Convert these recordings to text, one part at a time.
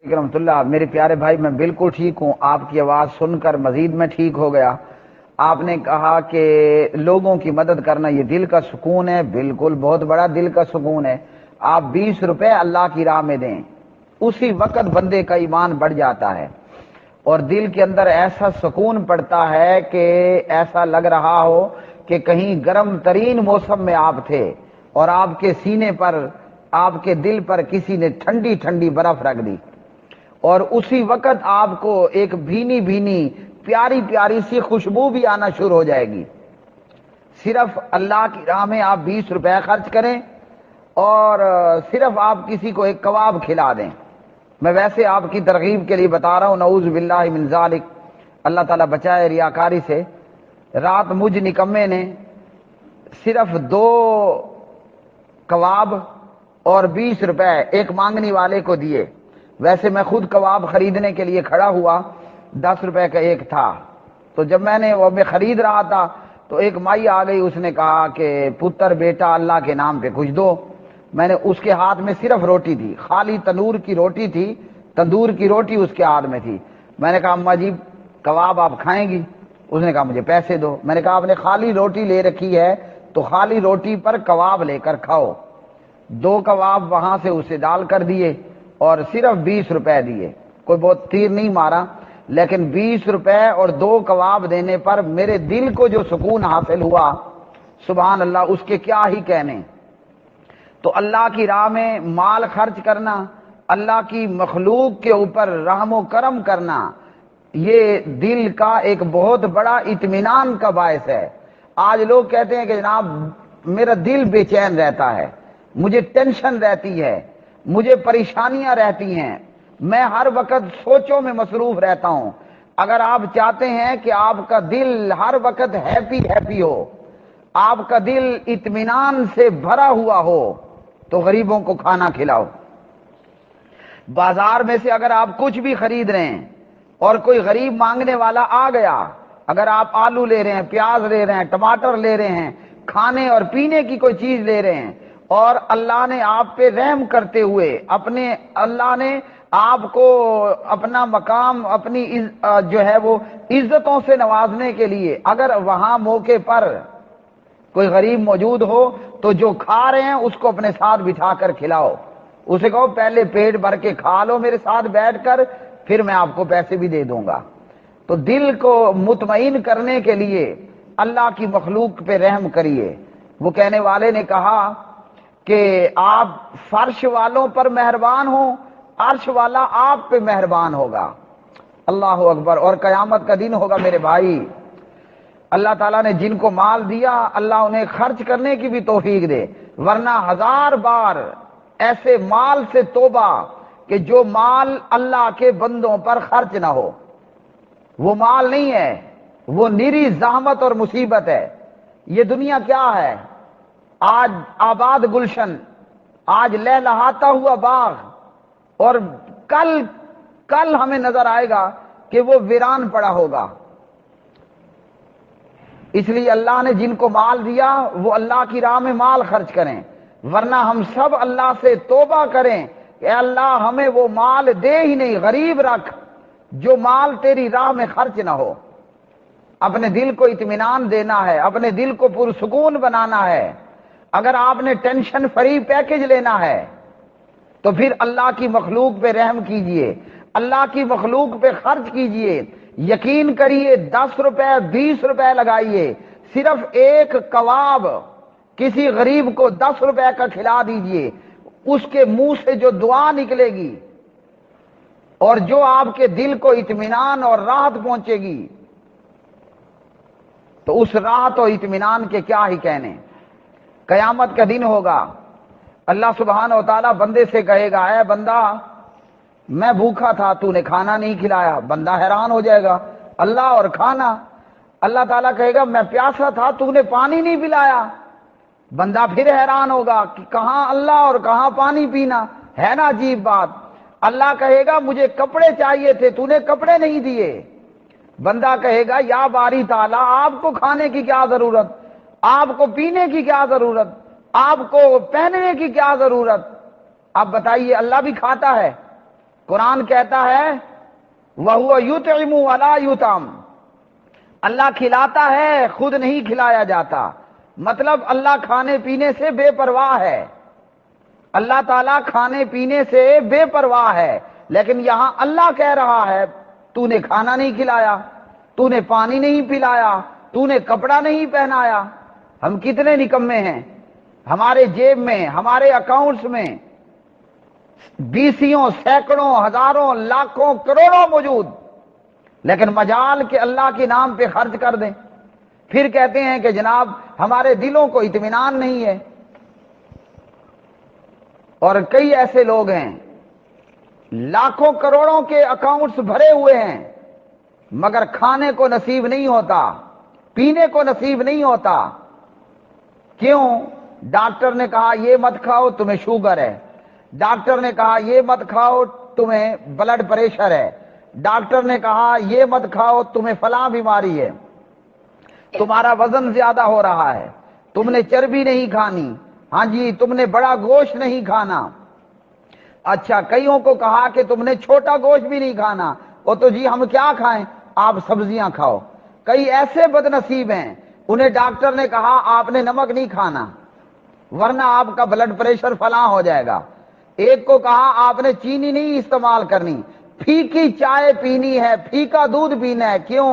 رحمۃ اللہ، میرے پیارے بھائی میں بالکل ٹھیک ہوں۔ آپ کی آواز سن کر مزید میں ٹھیک ہو گیا۔ آپ نے کہا کہ لوگوں کی مدد کرنا یہ دل کا سکون ہے، بالکل بہت بڑا دل کا سکون ہے۔ آپ 20 روپے اللہ کی راہ میں دیں، اسی وقت بندے کا ایمان بڑھ جاتا ہے اور دل کے اندر ایسا سکون پڑتا ہے کہ ایسا لگ رہا ہو کہ کہیں گرم ترین موسم میں آپ تھے اور آپ کے سینے پر، آپ کے دل پر کسی نے ٹھنڈی ٹھنڈی برف رکھ دی اور اسی وقت آپ کو ایک بھینی بھینی پیاری پیاری سی خوشبو بھی آنا شروع ہو جائے گی۔ صرف اللہ کی راہ میں آپ 20 روپے خرچ کریں اور صرف آپ کسی کو ایک کباب کھلا دیں۔ میں ویسے آپ کی ترغیب کے لیے بتا رہا ہوں، نعوذ باللہ من ذالک، اللہ تعالیٰ بچائے ریاکاری سے۔ رات مجھ نکمے نے صرف 2 کباب اور 20 روپے ایک مانگنے والے کو دیے۔ ویسے میں خود کباب خریدنے کے لیے کھڑا ہوا، 10 روپے کا ایک تھا، تو جب میں خرید رہا تھا تو ایک مائی آ گئی، اس نے کہا کہ پتر بیٹا اللہ کے نام پہ کچھ دو۔ میں نے اس کے ہاتھ میں صرف روٹی تھی، خالی تندور کی روٹی تھی، تندور کی روٹی اس کے ہاتھ میں تھی۔ میں نے کہا اماں جی کباب آپ کھائیں گی؟ اس نے کہا مجھے پیسے دو۔ میں نے کہا آپ نے خالی روٹی لے رکھی ہے تو خالی روٹی پر کباب لے کر کھاؤ۔ 2 کباب وہاں سے اسے ڈال کر دیے اور صرف 20 روپے دیے۔ کوئی بہت تیر نہیں مارا، لیکن 20 روپے اور 2 کباب دینے پر میرے دل کو جو سکون حاصل ہوا، سبحان اللہ، اس کے کیا ہی کہنے۔ تو اللہ کی راہ میں مال خرچ کرنا، اللہ کی مخلوق کے اوپر رحم و کرم کرنا، یہ دل کا ایک بہت بڑا اطمینان کا باعث ہے۔ آج لوگ کہتے ہیں کہ جناب میرا دل بے چین رہتا ہے، مجھے ٹینشن رہتی ہے، مجھے پریشانیاں رہتی ہیں، میں ہر وقت سوچوں میں مصروف رہتا ہوں۔ اگر آپ چاہتے ہیں کہ آپ کا دل ہر وقت ہیپی ہیپی ہو، آپ کا دل اطمینان سے بھرا ہوا ہو، تو غریبوں کو کھانا کھلاؤ۔ بازار میں سے اگر آپ کچھ بھی خرید رہے ہیں اور کوئی غریب مانگنے والا آ گیا، اگر آپ آلو لے رہے ہیں، پیاز لے رہے ہیں، ٹماٹر لے رہے ہیں، کھانے اور پینے کی کوئی چیز لے رہے ہیں، اور اللہ نے آپ پہ رحم کرتے ہوئے اللہ نے آپ کو اپنا مقام، اپنی جو ہے وہ عزتوں سے نوازنے کے لیے اگر وہاں موقع پر کوئی غریب موجود ہو تو جو کھا رہے ہیں اس کو اپنے ساتھ بٹھا کر کھلاؤ۔ اسے کہو پہلے پیٹ بھر کے کھا لو میرے ساتھ بیٹھ کر، پھر میں آپ کو پیسے بھی دے دوں گا۔ تو دل کو مطمئن کرنے کے لیے اللہ کی مخلوق پہ رحم کریے۔ وہ کہنے والے نے کہا کہ آپ فرش والوں پر مہربان ہوں، عرش والا آپ پہ مہربان ہوگا۔ اللہ اکبر۔ اور قیامت کا دن ہوگا میرے بھائی، اللہ تعالیٰ نے جن کو مال دیا اللہ انہیں خرچ کرنے کی بھی توفیق دے، ورنہ 1000 بار ایسے مال سے توبہ کہ جو مال اللہ کے بندوں پر خرچ نہ ہو۔ وہ مال نہیں ہے، وہ نیری زحمت اور مصیبت ہے۔ یہ دنیا کیا ہے؟ آج آباد گلشن، آج لہلہاتا ہوا باغ، اور کل ہمیں نظر آئے گا کہ وہ ویران پڑا ہوگا۔ اس لیے اللہ نے جن کو مال دیا وہ اللہ کی راہ میں مال خرچ کریں، ورنہ ہم سب اللہ سے توبہ کریں کہ اللہ ہمیں وہ مال دے ہی نہیں، غریب رکھ جو مال تیری راہ میں خرچ نہ ہو۔ اپنے دل کو اطمینان دینا ہے، اپنے دل کو پرسکون بنانا ہے۔ اگر آپ نے ٹینشن فری پیکج لینا ہے تو پھر اللہ کی مخلوق پہ رحم کیجئے، اللہ کی مخلوق پہ خرچ کیجئے۔ یقین کریے 10 روپے 20 روپے لگائیے، صرف ایک کباب کسی غریب کو 10 روپے کا کھلا دیجئے، اس کے منہ سے جو دعا نکلے گی اور جو آپ کے دل کو اطمینان اور راحت پہنچے گی، تو اس راحت اور اطمینان کے کیا ہی کہنے۔ قیامت کا دن ہوگا، اللہ سبحانہ و تعالیٰ بندے سے کہے گا اے بندہ میں بھوکا تھا تو نے کھانا نہیں کھلایا۔ بندہ حیران ہو جائے گا، اللہ اور کھانا؟ اللہ تعالیٰ کہے گا میں پیاسا تھا تو نے پانی نہیں پلایا۔ بندہ پھر حیران ہوگا کہ کہاں اللہ اور کہاں پانی پینا، ہے نا عجیب بات۔ اللہ کہے گا مجھے کپڑے چاہیے تھے تو نے کپڑے نہیں دیے۔ بندہ کہے گا یا باری تعالیٰ آپ کو کھانے کی کیا ضرورت، آپ کو پینے کی کیا ضرورت، آپ کو پہننے کی کیا ضرورت؟ اب بتائیے اللہ بھی کھاتا ہے؟ قرآن کہتا ہے وَهُوَ يُطْعِمُ وَلَا يُطْعَمُ، اللہ کھلاتا ہے خود نہیں کھلایا جاتا، مطلب اللہ کھانے پینے سے بے پرواہ ہے، اللہ تعالیٰ کھانے پینے سے بے پرواہ ہے، لیکن یہاں اللہ کہہ رہا ہے تو نے کھانا نہیں کھلایا، تو نے پانی نہیں پلایا، تو نے کپڑا نہیں پہنایا۔ ہم کتنے نکمے ہیں، ہمارے جیب میں، ہمارے اکاؤنٹس میں بیسیوں، سینکڑوں، ہزاروں، لاکھوں، کروڑوں موجود، لیکن مجال کہ اللہ کے نام پہ خرچ کر دیں، پھر کہتے ہیں کہ جناب ہمارے دلوں کو اطمینان نہیں ہے۔ اور کئی ایسے لوگ ہیں لاکھوں کروڑوں کے اکاؤنٹس بھرے ہوئے ہیں، مگر کھانے کو نصیب نہیں ہوتا، پینے کو نصیب نہیں ہوتا۔ کیوں؟ ڈاکٹر نے کہا یہ مت کھاؤ تمہیں شوگر ہے، ڈاکٹر نے کہا یہ مت کھاؤ تمہیں بلڈ پریشر ہے، ڈاکٹر نے کہا یہ مت کھاؤ تمہیں فلاں بیماری ہے، تمہارا وزن زیادہ ہو رہا ہے، تم نے چربی نہیں کھانی، ہاں جی تم نے بڑا گوشت نہیں کھانا۔ اچھا کئیوں کو کہا کہ تم نے چھوٹا گوشت بھی نہیں کھانا، وہ تو جی ہم کیا کھائیں، آپ سبزیاں کھاؤ۔ کئی ایسے بد نصیب ہیں انہیں ڈاکٹر نے کہا آپ نے نمک نہیں کھانا ورنہ آپ کا بلڈ پریشر فلاں ہو جائے گا، ایک کو کہا آپ نے چینی نہیں استعمال کرنی، پھیکی چائے پینی ہے، پھیکا دودھ پینا ہے، کیوں؟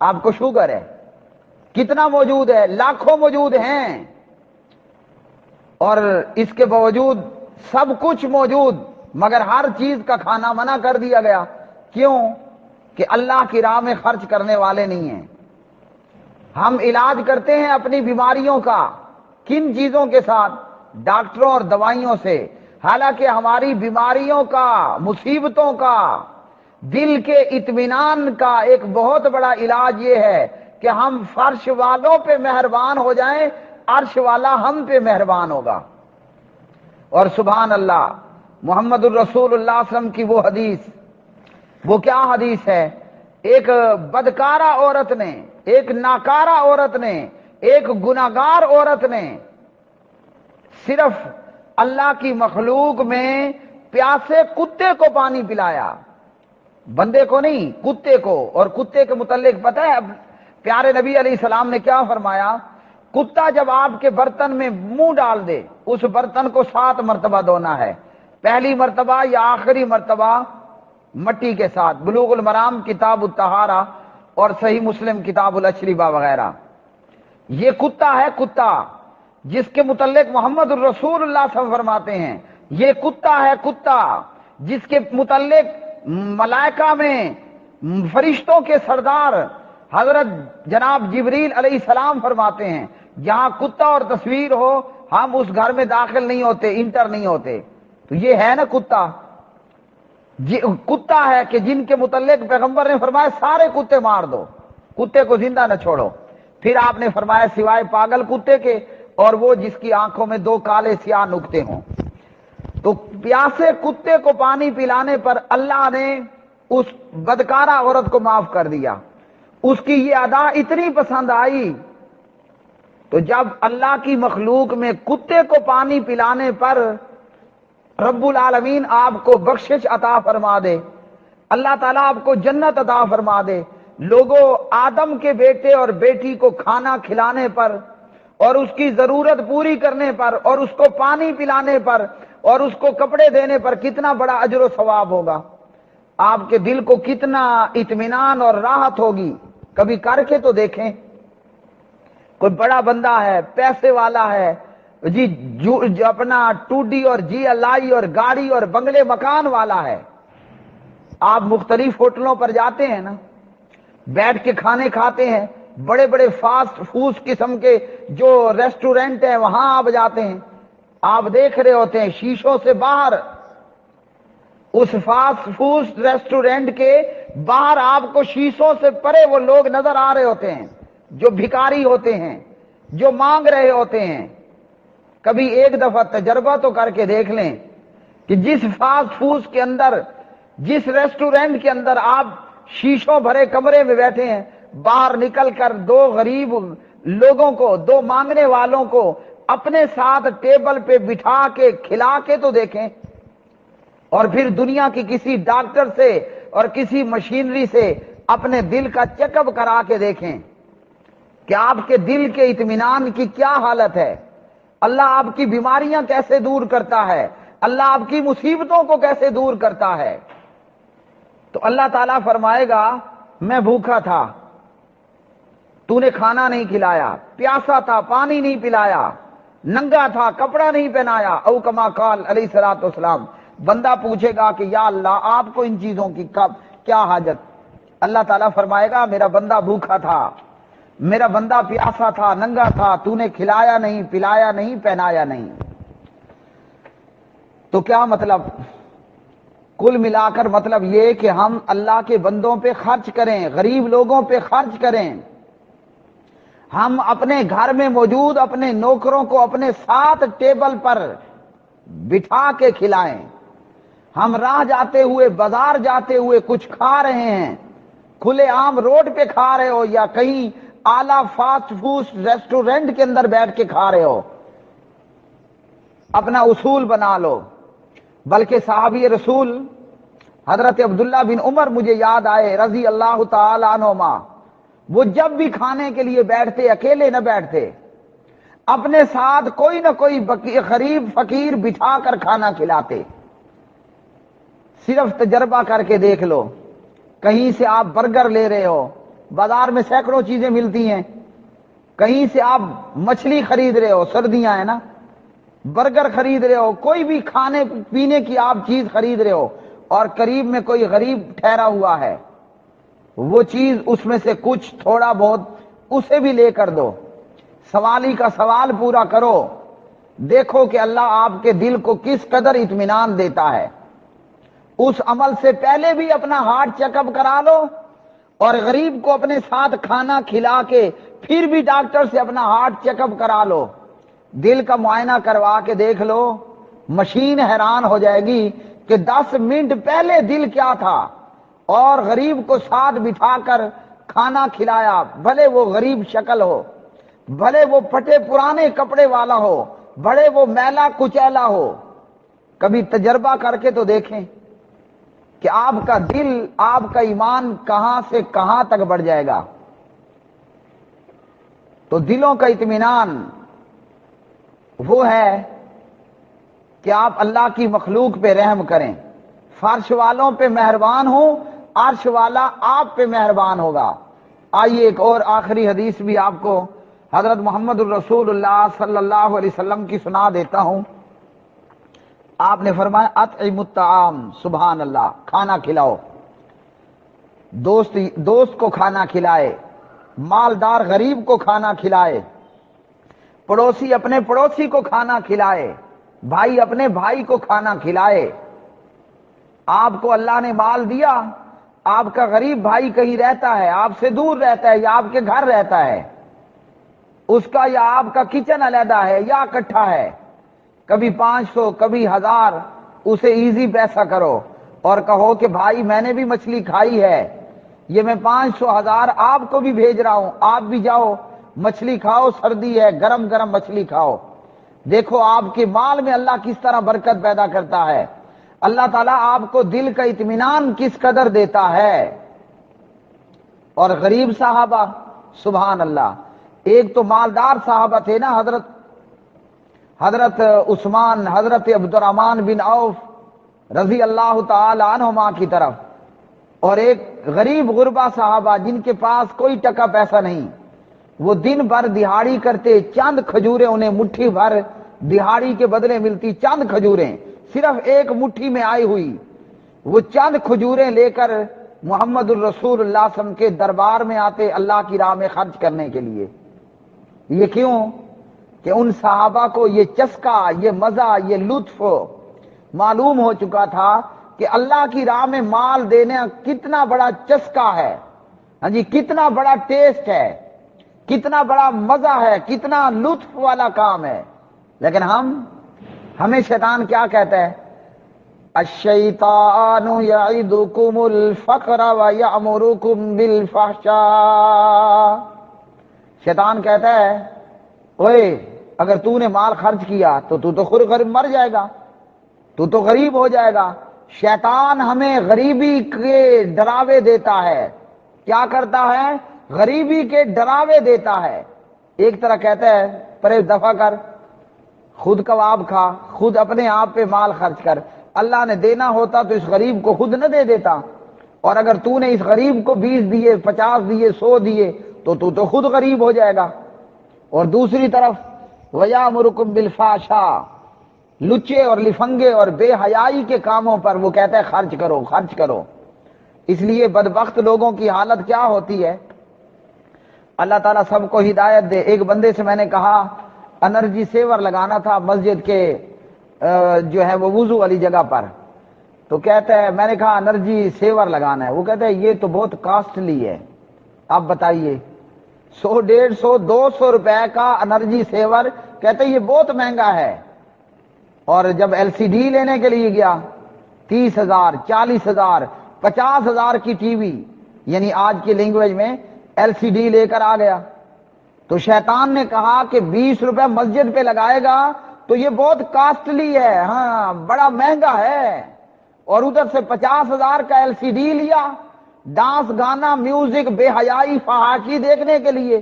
آپ کو شوگر ہے۔ کتنا موجود ہے؟ لاکھوں موجود ہیں، اور اس کے باوجود سب کچھ موجود، مگر ہر چیز کا کھانا منع کر دیا گیا۔ کیوں؟ کہ اللہ کی راہ میں خرچ کرنے والے نہیں ہیں۔ ہم علاج کرتے ہیں اپنی بیماریوں کا کن چیزوں کے ساتھ؟ ڈاکٹروں اور دوائیوں سے، حالانکہ ہماری بیماریوں کا، مصیبتوں کا، دل کے اطمینان کا ایک بہت بڑا علاج یہ ہے کہ ہم فرش والوں پہ مہربان ہو جائیں، عرش والا ہم پہ مہربان ہوگا۔ اور سبحان اللہ، محمد الرسول اللہ صلی اللہ علیہ وسلم کی وہ حدیث، وہ کیا حدیث ہے؟ ایک بدکارہ عورت نے، ایک ناکارہ عورت نے، ایک گناہگار عورت نے صرف اللہ کی مخلوق میں پیاسے کتے کو پانی پلایا، بندے کو نہیں، کتے کو۔ اور کتے کے متعلق پتہ ہے پیارے نبی علیہ السلام نے کیا فرمایا؟ کتا جب آپ کے برتن میں منہ ڈال دے، اس برتن کو 7 مرتبہ دھونا ہے، پہلی مرتبہ یا آخری مرتبہ مٹی کے ساتھ، بلوغ المرام کتاب الطہارہ اور صحیح مسلم کتاب الاشربہ وغیرہ۔ یہ کتا ہے، کتا جس کے متعلق محمد الرسول اللہ صلی اللہ علیہ وسلم فرماتے ہیں یہ کتا ہے، کتا جس کے متعلق ملائکہ میں فرشتوں کے سردار حضرت جناب جبریل علیہ السلام فرماتے ہیں جہاں کتا اور تصویر ہو ہم اس گھر میں داخل نہیں ہوتے، انٹر نہیں ہوتے۔ تو یہ ہے نا کتا، کتا ہے کہ جن کے متعلق پیغمبر نے فرمایا سارے کتے مار دو، کتے کو زندہ نہ چھوڑو۔ پھر آپ نے فرمایا سوائے پاگل کتے کے اور وہ جس کی آنکھوں میں 2 کالے سیاہ نقطے ہوں۔ تو پیاسے کتے کو پانی پلانے پر اللہ نے اس بدکارہ عورت کو معاف کر دیا، اس کی یہ ادا اتنی پسند آئی۔ تو جب اللہ کی مخلوق میں کتے کو پانی پلانے پر رب العالمین آپ کو بخشش عطا فرما دے، اللہ تعالیٰ آپ کو جنت عطا فرما دے، لوگوں آدم کے بیٹے اور بیٹی کو کھانا کھلانے پر اور اس کی ضرورت پوری کرنے پر اور اس کو پانی پلانے پر اور اس کو کپڑے دینے پر کتنا بڑا اجر و ثواب ہوگا، آپ کے دل کو کتنا اطمینان اور راحت ہوگی۔ کبھی کر کے تو دیکھیں۔ کوئی بڑا بندہ ہے، پیسے والا ہے جی، جو اپنا 2D اور GLI اور گاڑی اور بنگلے مکان والا ہے، آپ مختلف ہوٹلوں پر جاتے ہیں نا، بیٹھ کے کھانے کھاتے ہیں، بڑے بڑے فاسٹ فوڈ قسم کے جو ریسٹورنٹ ہیں وہاں آپ جاتے ہیں، آپ دیکھ رہے ہوتے ہیں شیشوں سے باہر، اس فاسٹ فوڈ ریسٹورنٹ کے باہر آپ کو شیشوں سے پرے وہ لوگ نظر آ رہے ہوتے ہیں جو بھکاری ہوتے ہیں، جو مانگ رہے ہوتے ہیں۔ کبھی ایک دفعہ تجربہ تو کر کے دیکھ لیں کہ جس فاسٹ فوڈ کے اندر، جس ریسٹورنٹ کے اندر آپ شیشوں بھرے کمرے میں بیٹھے ہیں، باہر نکل کر 2 غریب لوگوں کو، 2 مانگنے والوں کو اپنے ساتھ ٹیبل پہ بٹھا کے کھلا کے تو دیکھیں۔ اور پھر دنیا کی کسی ڈاکٹر سے اور کسی مشینری سے اپنے دل کا چیک اپ کرا کے دیکھیں کہ آپ کے دل کے اطمینان کی کیا حالت ہے، اللہ آپ کی بیماریاں کیسے دور کرتا ہے، اللہ آپ کی مصیبتوں کو کیسے دور کرتا ہے۔ تو اللہ تعالیٰ فرمائے گا میں بھوکا تھا، تو نے کھانا نہیں کھلایا، پیاسا تھا پانی نہیں پلایا، ننگا تھا کپڑا نہیں پہنایا، او کما قال علیہ الصلوۃ والسلام۔ بندہ پوچھے گا کہ یا اللہ آپ کو ان چیزوں کی کب کیا حاجت؟ اللہ تعالیٰ فرمائے گا میرا بندہ بھوکا تھا، میرا بندہ پیاسا تھا، ننگا تھا، تو نے کھلایا نہیں، پلایا نہیں، پہنایا نہیں۔ تو کیا مطلب؟ کل ملا کر مطلب یہ کہ ہم اللہ کے بندوں پہ خرچ کریں، غریب لوگوں پہ خرچ کریں، ہم اپنے گھر میں موجود اپنے نوکروں کو اپنے ساتھ ٹیبل پر بٹھا کے کھلائیں، ہم راہ جاتے ہوئے بازار جاتے ہوئے کچھ کھا رہے ہیں، کھلے عام روڈ پہ کھا رہے ہو یا کہیں اعلیٰ فاسٹ فوڈ ریسٹورنٹ کے اندر بیٹھ کے کھا رہے ہو، اپنا اصول بنا لو۔ بلکہ صحابی رسول حضرت عبداللہ بن عمر مجھے یاد آئے رضی اللہ تعالی عنہما، وہ جب بھی کھانے کے لیے بیٹھتے اکیلے نہ بیٹھتے، اپنے ساتھ کوئی نہ کوئی غریب فقیر بٹھا کر کھانا کھلاتے۔ صرف تجربہ کر کے دیکھ لو، کہیں سے آپ برگر لے رہے ہو، بازار میں سینکڑوں چیزیں ملتی ہیں، کہیں سے آپ مچھلی خرید رہے ہو، سردیاں ہیں نا، برگر خرید رہے ہو، کوئی بھی کھانے پینے کی آپ چیز خرید رہے ہو، اور قریب میں کوئی غریب ٹھہرا ہوا ہے، وہ چیز اس میں سے کچھ تھوڑا بہت اسے بھی لے کر دو، سوالی کا سوال پورا کرو، دیکھو کہ اللہ آپ کے دل کو کس قدر اطمینان دیتا ہے۔ اس عمل سے پہلے بھی اپنا ہارٹ چیک اپ کرا لو، اور غریب کو اپنے ساتھ کھانا کھلا کے پھر بھی ڈاکٹر سے اپنا ہارٹ چیک اپ کرا لو، دل کا معائنہ کروا کے دیکھ لو، مشین حیران ہو جائے گی کہ 10 منٹ پہلے دل کیا تھا، اور غریب کو ساتھ بٹھا کر کھانا کھلایا، بھلے وہ غریب شکل ہو، بھلے وہ پھٹے پرانے کپڑے والا ہو، بھلے وہ میلا کچیلا ہو۔ کبھی تجربہ کر کے تو دیکھیں کہ آپ کا دل، آپ کا ایمان کہاں سے کہاں تک بڑھ جائے گا۔ تو دلوں کا اطمینان وہ ہے کہ آپ اللہ کی مخلوق پہ رحم کریں، فرش والوں پہ مہربان ہوں، عرش والا آپ پہ مہربان ہوگا۔ آئیے ایک اور آخری حدیث بھی آپ کو حضرت محمد الرسول اللہ صلی اللہ علیہ وسلم کی سنا دیتا ہوں۔ آپ نے فرمایا اطعم الطعام، سبحان اللہ، کھانا کھلاؤ، دوست کو کھانا کھلائے، مالدار غریب کو کھانا کھلائے، پڑوسی اپنے پڑوسی کو کھانا کھلائے، بھائی اپنے بھائی کو کھانا کھلائے۔ آپ کو اللہ نے مال دیا، آپ کا غریب بھائی کہیں رہتا ہے، آپ سے دور رہتا ہے یا آپ کے گھر رہتا ہے، اس کا یا آپ کا کچن علیحدہ ہے یا اکٹھا ہے، کبھی 500 کبھی 1000، اسے ایزی پیسہ کرو اور کہو کہ بھائی میں نے بھی مچھلی کھائی ہے، یہ میں 500 1000 آپ کو بھی بھیج رہا ہوں، آپ بھی جاؤ مچھلی کھاؤ، سردی ہے گرم گرم مچھلی کھاؤ۔ دیکھو آپ کے مال میں اللہ کس طرح برکت پیدا کرتا ہے، اللہ تعالیٰ آپ کو دل کا اطمینان کس قدر دیتا ہے۔ اور غریب صحابہ، سبحان اللہ، ایک تو مالدار صحابہ تھے نا، حضرت عثمان، حضرت عبد الرحمن بن عوف رضی اللہ تعالی عنہما کی طرف، اور ایک غریب غربا صحابہ جن کے پاس کوئی ٹکا پیسہ نہیں، وہ دن بھر دہاڑی کرتے، چند کھجوریں انہیں مٹھی بھر دہاڑی کے بدلے ملتی، چند کھجوریں صرف ایک مٹھی میں آئی ہوئی، وہ چند کھجوریں لے کر محمد الرسول اللہ صلی اللہ علیہ وسلم کے دربار میں آتے اللہ کی راہ میں خرچ کرنے کے لیے۔ یہ کیوں؟ کہ ان صحابہ کو یہ چسکا، یہ مزہ، یہ لطف معلوم ہو چکا تھا کہ اللہ کی راہ میں مال دینا کتنا بڑا چسکا ہے، ہاں جی، کتنا بڑا ٹیسٹ ہے، کتنا بڑا مزہ ہے، کتنا لطف والا کام ہے۔ لیکن ہمیں شیطان کیا کہتا ہے؟ الشیطان یعدکم الفقر ویأمرکم بالفحشاء۔ شیطان کہتا ہے اوئے اگر تو نے مال خرچ کیا تو خود غریب مر جائے گا، تو غریب ہو جائے گا، شیطان ہمیں غریبی کے ڈراوے دیتا ہے. کیا کرتا ہے؟ غریبی کے ڈراوے دیتا ہے. ایک طرح کہتا ہے پرے دفع کر، خود کباب کھا، خود اپنے آپ پہ مال خرچ کر. اللہ نے دینا ہوتا تو اس غریب کو خود نہ دے دیتا، اور اگر تو نے اس غریب کو 20 دیے، 50 دیے، 100 دیے تو خود غریب ہو جائے گا. اور دوسری طرف وَيَأْمُرُكُمْ بِالْفَحْشَاءِ، لچے اور لفنگے اور بے حیائی کے کاموں پر وہ کہتا ہے خرچ کرو خرچ کرو. اس لیے بدبخت لوگوں کی حالت کیا ہوتی ہے. اللہ تعالیٰ سب کو ہدایت دے. ایک بندے سے میں نے کہا انرجی سیور لگانا تھا مسجد کے جو ہے وہ وضو والی جگہ پر، تو کہتا ہے، میں نے کہا انرجی سیور لگانا ہے. وہ کہتا ہے یہ تو بہت کاسٹلی ہے. آپ بتائیے 100، 150، 200 روپے کا انرجی سیور، کہتے ہیں یہ بہت مہنگا ہے. اور جب ایل سی ڈی لینے کے لیے گیا 30,000، 40,000، 50,000 کی ٹی وی، یعنی آج کی لینگویج میں ایل سی ڈی لے کر آ گیا. تو شیطان نے کہا کہ 20 روپے مسجد پہ لگائے گا تو یہ بہت کاسٹلی ہے، ہاں بڑا مہنگا ہے. اور ادھر سے 50,000 کا ایل سی ڈی لیا، ڈانس، گانا، میوزک، بے حیائی، فحاشی دیکھنے کے لیے.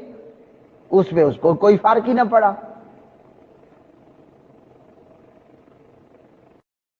اس پہ اس کو کوئی فرق ہی نہ پڑا.